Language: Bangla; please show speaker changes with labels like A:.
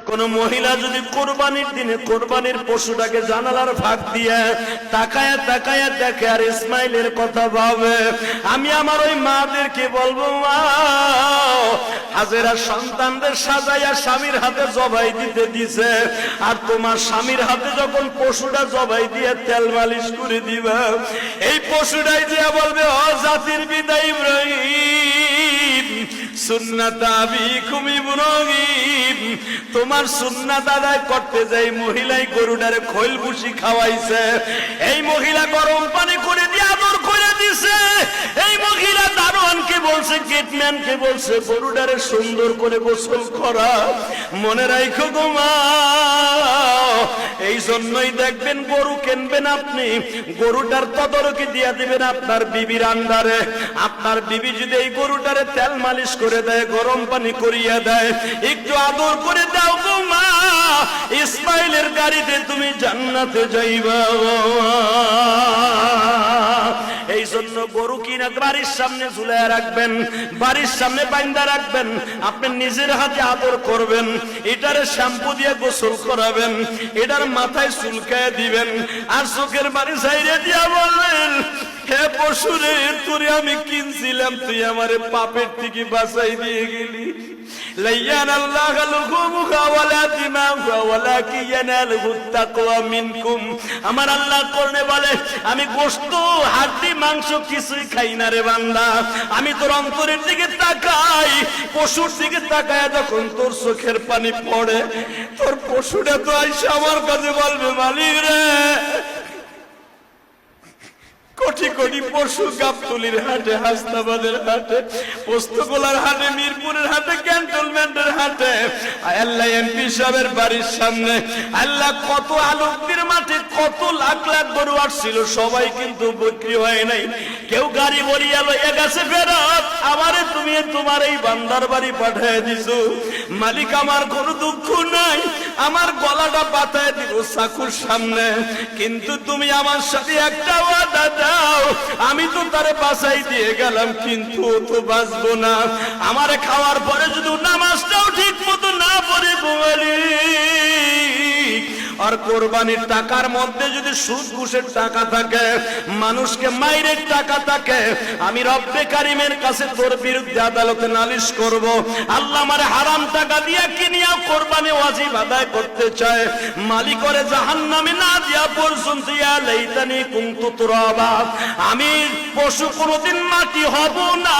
A: কোন মহিলা যদি কোরবানির দিনে কোরবানির পশুটাকে জানালার ফাঁক দিয়ে তাকায়া তাকায়া দেখে আর ইসমাইলের কথা ভাবে, আমি আমার ওই মাদেরকে বলবো, মা হাজেরা সন্তানদের সাজাইয়া স্বামীর হাতে জবাই দিতে দিছে, আর তোমার স্বামীর হাতে যখন পশুটা জবাই দিয়ে তেল মালিশ করে দিবা, এই পশুটাই দিয়া বলবে, ও জাতির পিতা ইব্রাহিম, সুন্নাত আবিকুম ইব্রাহিম, তোমার সুন্নাত আদায় করতে যাই মহিলাই গরুটারে খৈল ভুসি খাওয়াইছে, এই মহিলা গরম পানি করে দিয়ে আদর করে দিছে, এই মহিলা দারোয়ানকে বলছে, গেটম্যানকে বলছে গরুটারে সুন্দর করে গোসল করা। মনে রাখো গো মা, এই জন্যই দেখবেন গরু কিনবেন আপনি, গরুটার তদারকি দিয়ে দিবেন আপনার বিবির আন্ডারে। আপনার বিবি যদি এই গরুটারে তেল মালিশ করে দেয়, গরম পানি করিয়া দেয়, একটু আদর করে দাও গো মা, ইসমাইলের গাড়িতে তুমি জান্নাতে যাইবা। এই জন্য গরু কিনা বাড়ির সামনে ঝুলাইয়া রাখবেন, বাড়ির সামনে বাইন্দা রাখবেন, আপনি নিজের হাতে আদর করবেন, এটারে শ্যাম্পু দিয়ে গোসল করাবেন, এটার মাথায় চুলকায় দিবেন, আর চোখের বাড়ি সাইরে দিয়া বলবেন, হে পশুরে, তোরে আমি কিনছিলাম, তুই আমারে পাপের থেকে বাঁচাই দিয়ে গেলি। আমার আল্লাহ কোরআনে বলে, আমি গোশত হাড্ডি মাংস কিছুই খাই না রে বান্দা, আমি তোর অন্তরের দিকে তাকাই, পশুর দিকে তাকায় যখন তোর চোখের পানি পড়ে, তোর পশুটা তো আইসা আমার কাছে বলবে, মালিক রে, কোটি কোটি পশু গাবতলির হাটে, হাসনাবাদের হাটে, পোস্তগোলার হাটে, মিরপুরের হাটে, ক্যান্টনমেন্টের হাটে, আল্লাহ এমপি সাহেবের বাড়ির সামনে, আল্লাহ কত আলোকদের মাঠে কত লাখ লাখ গরু আসছিল, সবাই কিন্তু বিক্রি হয় নাই, কেউ গাড়ি বলিয়া লইয়া গেছে ফেরত, আমারে তুমি তোমার এই বান্দার বাড়ি পাঠিয়ে দিছো, মালিক আমার কোনো দুঃখ নাই, আমার গলাটা পাতায় দিব চাকুর সামনে, কিন্তু তুমি আমার সাথে একটা ওয়াদা দাও, আমি তো তারে বাঁচাই দিয়ে গেলাম, কিন্তু ও তো বাঁচবো না, আমারে খাওয়ার পরে যদি নামাজটাও ঠিক মতো না পড়ে বলি, আর কোরবানির টাকার মধ্যে যদি সুদ ঘুষের টাকা থাকে, মানুষকে মাইরের টাকা থাকে, আমি রব্বে কারিমের কাছে তোর বিরুদ্ধে আদালতে নালিশ করব। আল্লাহ আমারে হারাম টাকা দিয়া কিনিয়া কোরবানি ওয়াজিব আদায় করতে চায়, মালিকরে জাহান্নামে না দিয়া পর্যন্ত ইয়া লাইতানি কুনতু তুরাবা, আমি পশু কোনোদিন মাটি হব না।